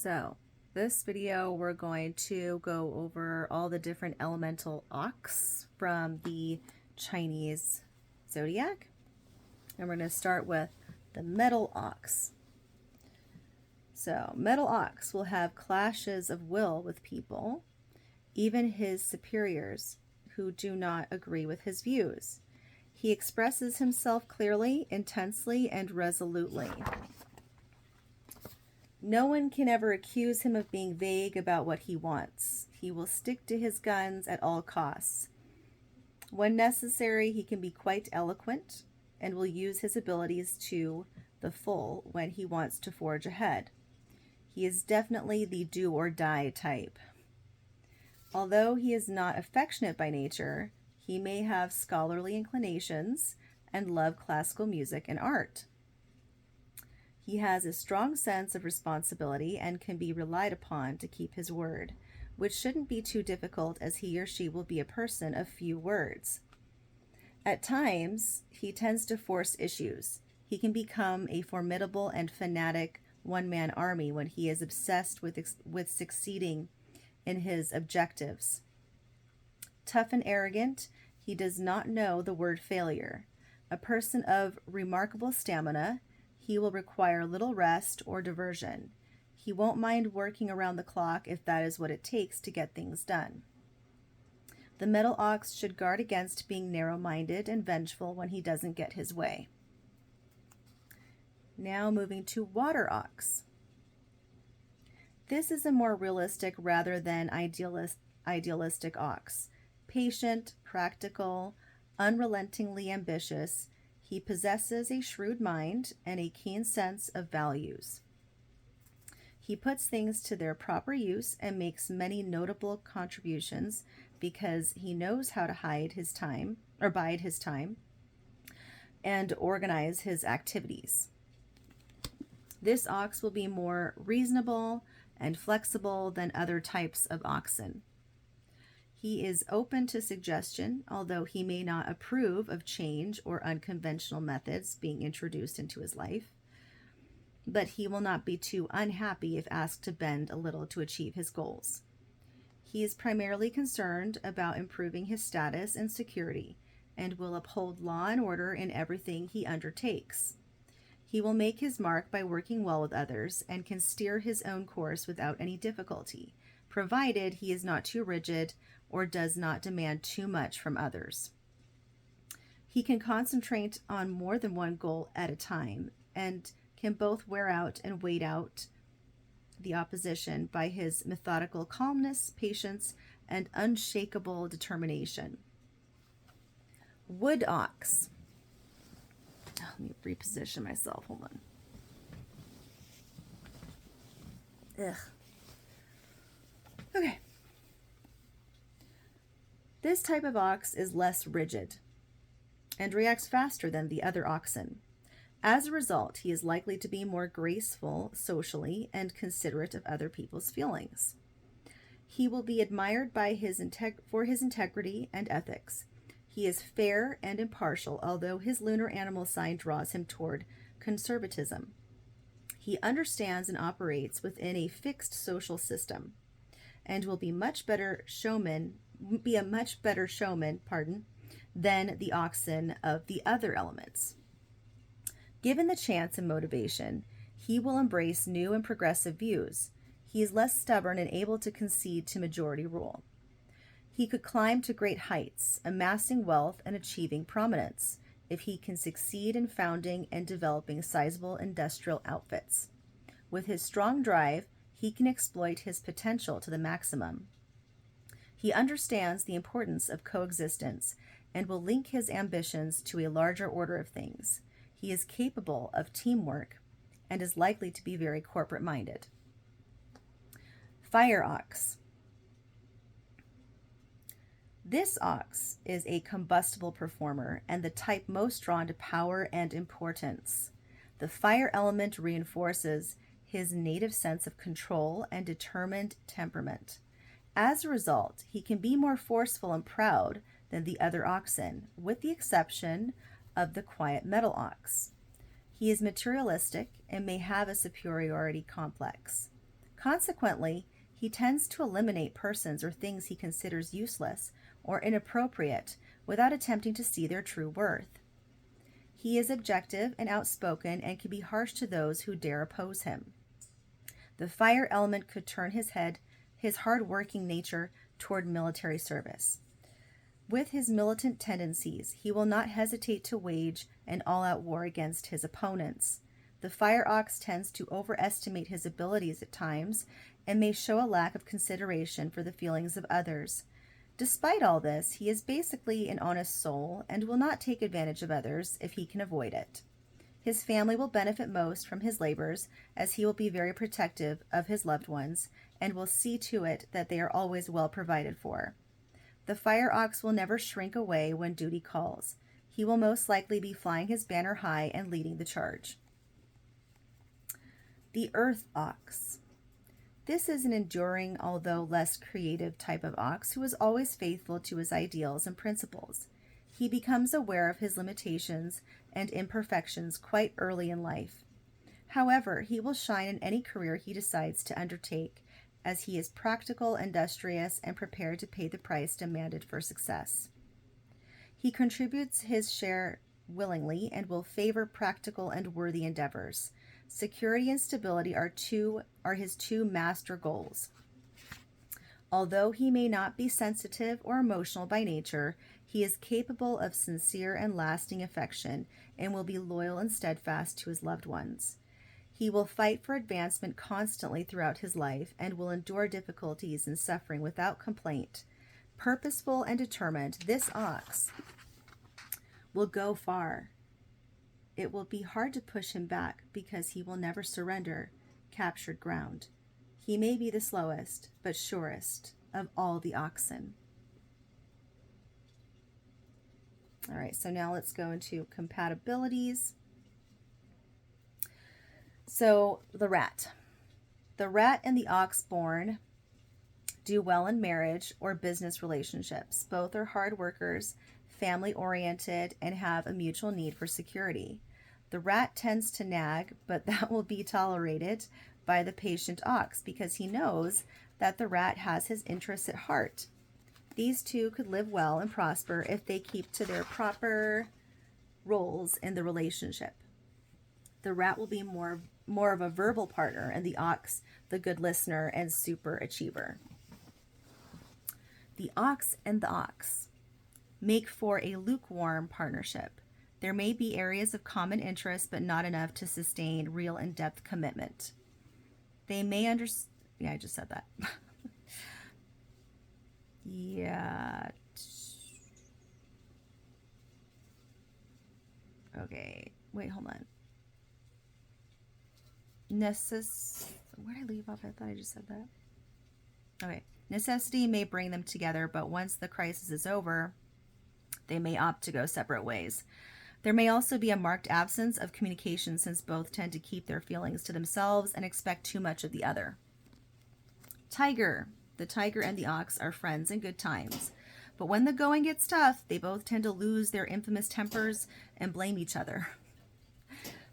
So, this video we're going to go over all the different elemental ox from the Chinese zodiac. And we're going to start with the metal ox. So, metal ox will have clashes of will with people, even his superiors who do not agree with his views. He expresses himself clearly, intensely, and resolutely. No one can ever accuse him of being vague about what he wants. He will stick to his guns at all costs. When necessary, he can be quite eloquent and will use his abilities to the full when he wants to forge ahead. He is definitely the do or die type. Although he is not affectionate by nature, he may have scholarly inclinations and love classical music and art. He has a strong sense of responsibility and can be relied upon to keep his word, which shouldn't be too difficult as he or she will be a person of few words. At times, he tends to force issues. He can become a formidable and fanatic one-man army when he is obsessed with succeeding in his objectives. Tough and arrogant, he does not know the word failure. A person of remarkable stamina, he will require little rest or diversion. He won't mind working around the clock if that is what it takes to get things done. The metal ox should guard against being narrow-minded and vengeful when he doesn't get his way. Now moving to water ox. This is a more realistic rather than idealistic ox. Patient, practical, unrelentingly ambitious, he possesses a shrewd mind and a keen sense of values. He puts things to their proper use and makes many notable contributions because he knows how to bide his time and organize his activities. This ox will be more reasonable and flexible than other types of oxen. He is open to suggestion, although he may not approve of change or unconventional methods being introduced into his life. But he will not be too unhappy if asked to bend a little to achieve his goals. He is primarily concerned about improving his status and security and will uphold law and order in everything he undertakes. He will make his mark by working well with others and can steer his own course without any difficulty, provided he is not too rigid or does not demand too much from others. He can concentrate on more than one goal at a time and can both wear out and wait out the opposition by his methodical calmness, patience, and unshakable determination. Wood ox. Let me reposition myself. Hold on. Ugh. Okay. This type of ox is less rigid and reacts faster than the other oxen. As a result, he is likely to be more graceful socially and considerate of other people's feelings. He will be admired for his integrity and ethics. He is fair and impartial, although his lunar animal sign draws him toward conservatism. He understands and operates within a fixed social system and will be a much better showman than the oxen of the other elements. Given the chance and motivation, he will embrace new and progressive views. He is less stubborn and able to concede to majority rule. He could climb to great heights, amassing wealth and achieving prominence, if he can succeed in founding and developing sizable industrial outfits. With his strong drive, he can exploit his potential to the maximum. He understands the importance of coexistence and will link his ambitions to a larger order of things. He is capable of teamwork and is likely to be very corporate-minded. Fire ox. This ox is a combustible performer and the type most drawn to power and importance. The fire element reinforces his native sense of control and determined temperament. As a result, he can be more forceful and proud than the other oxen, with the exception of the quiet metal ox. He is materialistic and may have a superiority complex. Consequently, he tends to eliminate persons or things he considers useless or inappropriate without attempting to see their true worth. He is objective and outspoken and can be harsh to those who dare oppose him. The fire element could turn his hard-working nature toward military service. With his militant tendencies, he will not hesitate to wage an all-out war against his opponents. The fire ox tends to overestimate his abilities at times and may show a lack of consideration for the feelings of others. Despite all this, he is basically an honest soul and will not take advantage of others if he can avoid it. His family will benefit most from his labors, as he will be very protective of his loved ones and will see to it that they are always well provided for. The fire ox will never shrink away when duty calls. He will most likely be flying his banner high and leading the charge. The earth ox. This is an enduring, although less creative type of ox who is always faithful to his ideals and principles. He becomes aware of his limitations and imperfections quite early in life. However, he will shine in any career he decides to undertake, as he is practical, industrious, and prepared to pay the price demanded for success. He contributes his share willingly and will favor practical and worthy endeavors. Security and stability are his two master goals. Although he may not be sensitive or emotional by nature, he is capable of sincere and lasting affection and will be loyal and steadfast to his loved ones. He will fight for advancement constantly throughout his life and will endure difficulties and suffering without complaint. Purposeful and determined, this ox will go far. It will be hard to push him back because he will never surrender captured ground. He may be the slowest but surest of all the oxen. All right, so now let's go into compatibilities. So the rat. The rat and the ox born do well in marriage or business relationships. Both are hard workers, family-oriented, and have a mutual need for security. The rat tends to nag, but that will be tolerated by the patient ox because he knows that the rat has his interests at heart. These two could live well and prosper if they keep to their proper roles in the relationship. The rat will be more of a verbal partner, and the ox the good listener and super achiever. The ox and the ox make for a lukewarm partnership. There may be areas of common interest, but not enough to sustain real in-depth commitment. They may understand. Yeah, I just said that. Yeah. Okay. Wait, hold on. Where did I leave off? I thought I just said that. Okay. Necessity may bring them together, but once the crisis is over, they may opt to go separate ways. There may also be a marked absence of communication since both tend to keep their feelings to themselves and expect too much of the other. Tiger. The tiger and the ox are friends in good times. But when the going gets tough, they both tend to lose their infamous tempers and blame each other.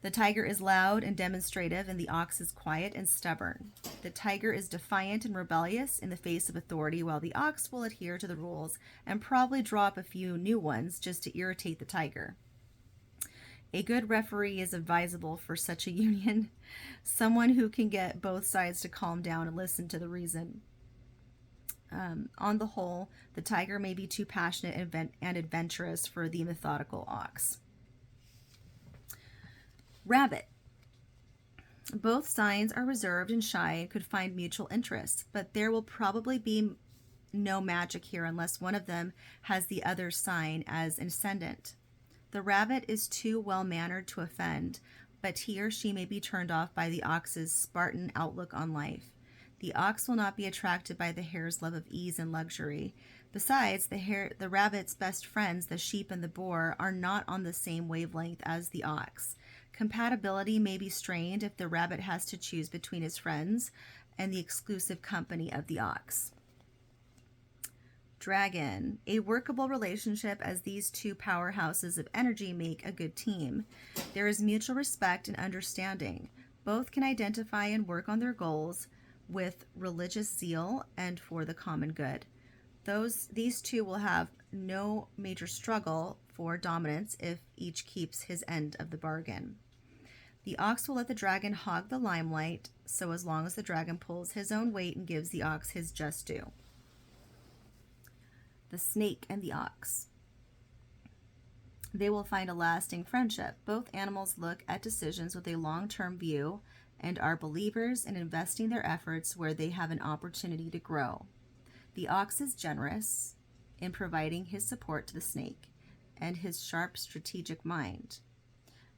The tiger is loud and demonstrative, and the ox is quiet and stubborn. The tiger is defiant and rebellious in the face of authority, while the ox will adhere to the rules and probably draw up a few new ones just to irritate the tiger. A good referee is advisable for such a union, someone who can get both sides to calm down and listen to the reason. On the whole, the tiger may be too passionate and adventurous for the methodical ox. Rabbit. Both signs are reserved and shy and could find mutual interests, but there will probably be no magic here unless one of them has the other sign as ascendant. The rabbit is too well-mannered to offend, but he or she may be turned off by the ox's Spartan outlook on life. The ox will not be attracted by the hare's love of ease and luxury. Besides, the rabbit's best friends, the sheep and the boar, are not on the same wavelength as the ox. Compatibility may be strained if the rabbit has to choose between his friends and the exclusive company of the ox. Dragon. A workable relationship, as these two powerhouses of energy make a good team. There is mutual respect and understanding. Both can identify and work on their goals. with religious zeal and for the common good. These two will have no major struggle for dominance if each keeps his end of the bargain. The ox will let the dragon hog the limelight, so as long as the dragon pulls his own weight and gives the ox his just due. The snake and the ox. They will find a lasting friendship. Both animals look at decisions with a long-term view and are believers in investing their efforts where they have an opportunity to grow. The ox is generous in providing his support to the snake and his sharp strategic mind.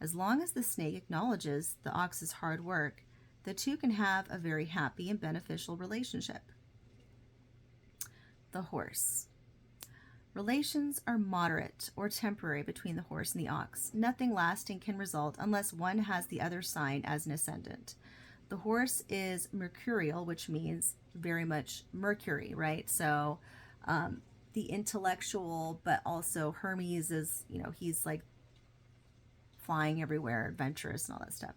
As long as the snake acknowledges the ox's hard work, the two can have a very happy and beneficial relationship. The horse. Relations are moderate or temporary between the horse and the ox. Nothing lasting can result unless one has the other sign as an ascendant. The horse is mercurial, which means very much Mercury, right? So the intellectual, but also Hermes is, he's like flying everywhere, adventurous and all that stuff.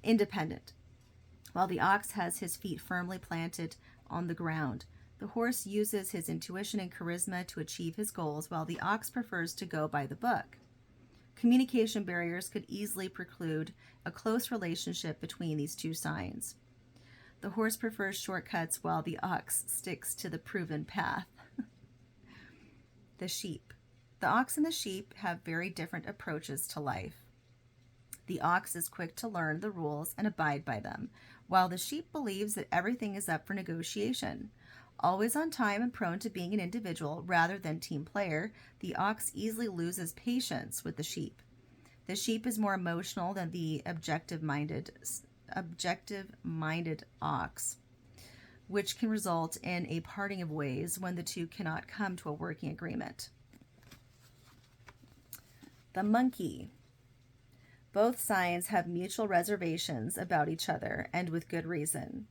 Independent. While the ox has his feet firmly planted on the ground. The horse uses his intuition and charisma to achieve his goals, while the ox prefers to go by the book. Communication barriers could easily preclude a close relationship between these two signs. The horse prefers shortcuts, while the ox sticks to the proven path. The sheep. The ox and the sheep have very different approaches to life. The ox is quick to learn the rules and abide by them, while the sheep believes that everything is up for negotiation. Always on time and prone to being an individual rather than team player, the ox easily loses patience with the sheep. The sheep is more emotional than the objective-minded ox, which can result in a parting of ways when the two cannot come to a working agreement. The monkey. Both signs have mutual reservations about each other, and with good reason.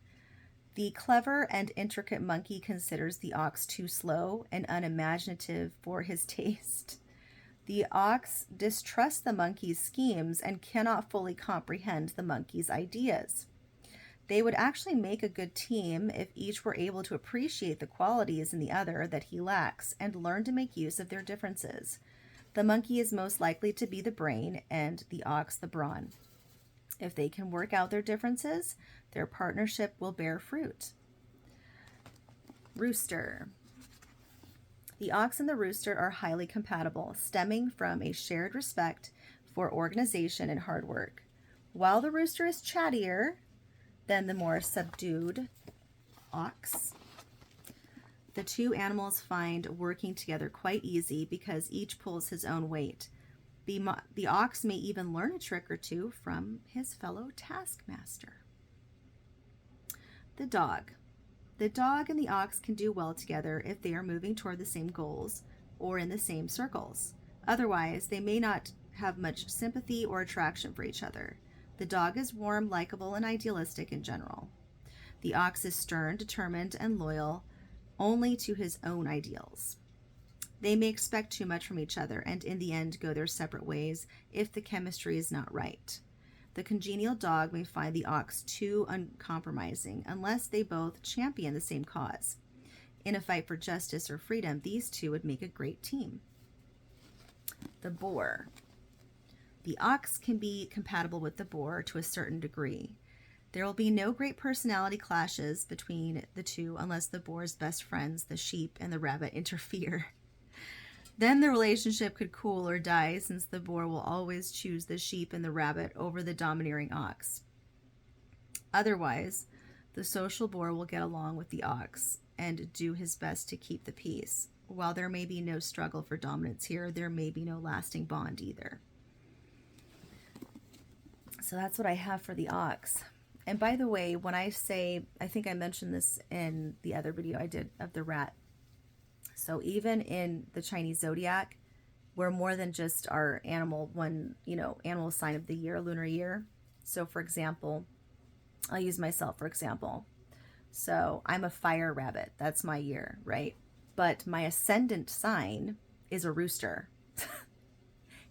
The clever and intricate monkey considers the ox too slow and unimaginative for his taste. The ox distrusts the monkey's schemes and cannot fully comprehend the monkey's ideas. They would actually make a good team if each were able to appreciate the qualities in the other that he lacks and learn to make use of their differences. The monkey is most likely to be the brain and the ox the brawn. If they can work out their differences, their partnership will bear fruit. Rooster. The ox and the rooster are highly compatible, stemming from a shared respect for organization and hard work. While the rooster is chattier than the more subdued ox, the two animals find working together quite easy because each pulls his own weight. The ox may even learn a trick or two from his fellow taskmaster. The dog. The dog and the ox can do well together if they are moving toward the same goals or in the same circles. Otherwise, they may not have much sympathy or attraction for each other. The dog is warm, likable, and idealistic in general. The ox is stern, determined, and loyal only to his own ideals. They may expect too much from each other and in the end go their separate ways if the chemistry is not right. The congenial dog may find the ox too uncompromising unless they both champion the same cause. In a fight for justice or freedom, these two would make a great team. The boar. The ox can be compatible with the boar to a certain degree. There will be no great personality clashes between the two unless the boar's best friends, the sheep and the rabbit, interfere. Then the relationship could cool or die, since the boar will always choose the sheep and the rabbit over the domineering ox. Otherwise, the social boar will get along with the ox and do his best to keep the peace. While there may be no struggle for dominance here, there may be no lasting bond either. So that's what I have for the ox. And by the way, when I say, I think I mentioned this in the other video I did of the rat. So even in the Chinese zodiac, we're more than just our animal animal sign of the year, lunar year. So for example, I'll use myself for example. So I'm a fire rabbit. That's my year, right? But my ascendant sign is a rooster.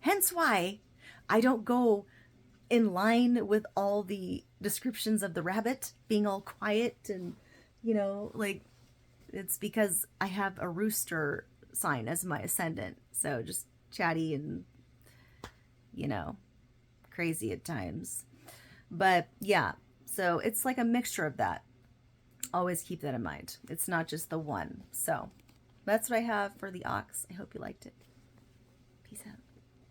Hence why I don't go in line with all the descriptions of the rabbit being all quiet and, you know, like, it's because I have a rooster sign as my ascendant. So just chatty and, you know, crazy at times. But yeah, so it's like a mixture of that. Always keep that in mind. It's not just the one. So that's what I have for the ox. I hope you liked it. Peace out.